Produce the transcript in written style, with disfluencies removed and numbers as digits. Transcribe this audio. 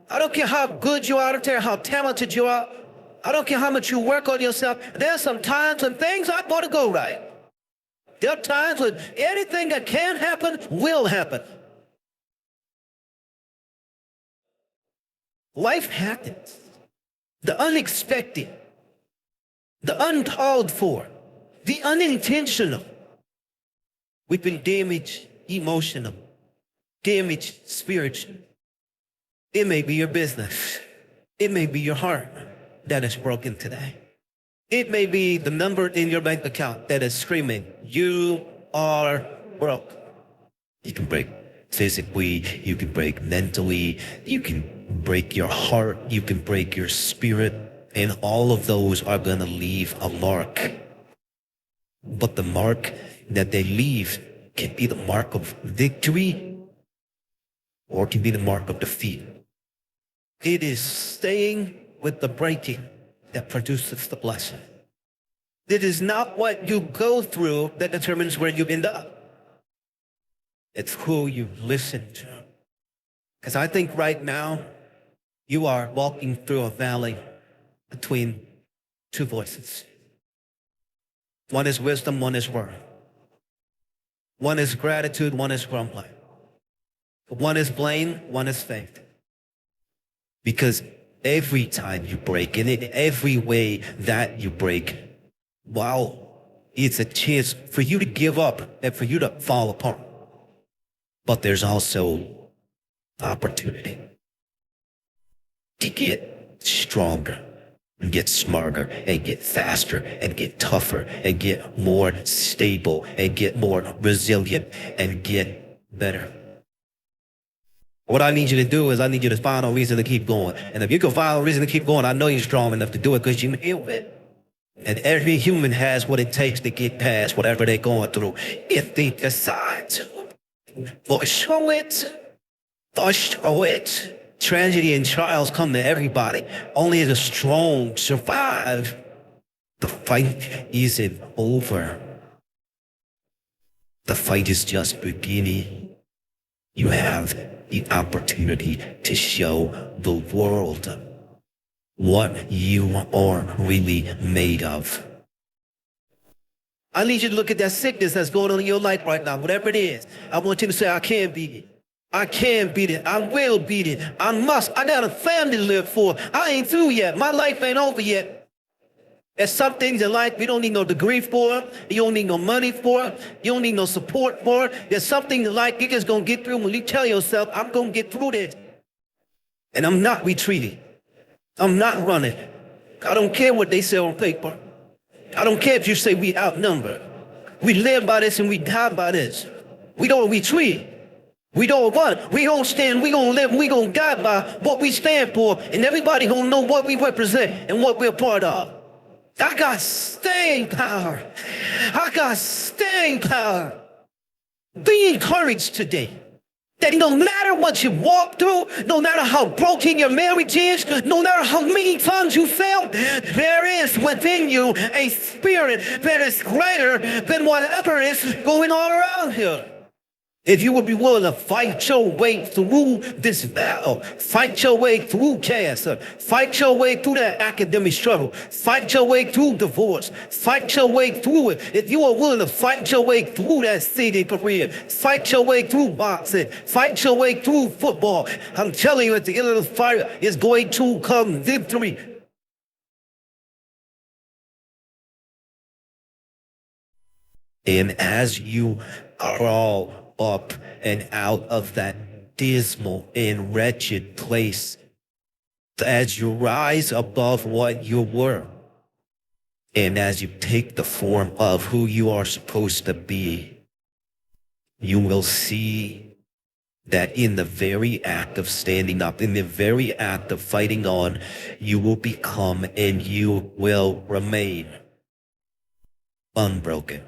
I don't care how good you are. I don't care how talented you are. I don't care how much you work on yourself. There's some times when things aren't going to go right. There are times when anything that can happen will happen. Life happens. The unexpected, the uncalled for, the unintentional. We've been damaged emotionally, damaged spiritually. It may be your business. It may be your heart that is broken today. It may be the number in your bank account that is screaming, you are broke. You can break physically, you can break mentally, you can break your heart, you can break your spirit, and all of those are going to leave a mark. But the mark that they leave can be the mark of victory or can be the mark of defeat. It is staying with the breaking that produces the blessing. It is not what you go through that determines where you end up. It's who you listen to. Because I think right now you are walking through a valley between two voices. One is wisdom, one is word. One is gratitude, one is grumbling. One is blame, one is faith. Because every time you break, and in every way that you break, wow, it's a chance for you to give up and for you to fall apart. But there's also opportunity to get stronger and get smarter and get faster and get tougher and get more stable and get more resilient and get better. What I need you to do is I need you to find a reason to keep going. And if you can find a reason to keep going, I know you're strong enough to do it because you know it. And every human has what it takes to get past whatever they're going through if they decide to. Show it. Tragedy and trials come to everybody. Only the strong survive. The fight isn't over. The fight is just beginning. You have the opportunity to show the world what you are really made of. I need you to look at that sickness that's going on in your life right now, whatever it is. I want you to say, I can beat it. I can beat it. I will beat it. I must. I got a family to live for. I ain't through yet. My life ain't over yet. There's some things in life we don't need no degree for. You don't need no money for. You don't need no support for. There's some things in life you're just going to get through when you tell yourself, I'm going to get through this. And I'm not retreating. I'm not running. I don't care what they say on paper. I don't care if you say we outnumbered. We live by this and we die by this. We don't retreat. We don't run. We don't stand. We gonna live. We gonna die by what we stand for. And everybody gonna know what we represent and what we're part of. I got staying power. I got staying power. Be encouraged today. That no matter what you walk through, no matter how broken your marriage is, no matter how many times you failed, there is within you a spirit that is greater than whatever is going on around here. If you would be willing to fight your way through this battle, fight your way through cancer, fight your way through that academic struggle, fight your way through divorce, fight your way through it. If you are willing to fight your way through that city career, fight your way through boxing, fight your way through football, I'm telling you at the end of the fight is going to come victory. And as you crawl up and out of that dismal and wretched place, as you rise above what you were, and as you take the form of who you are supposed to be, you will see that in the very act of standing up, in the very act of fighting on, you will become and you will remain unbroken.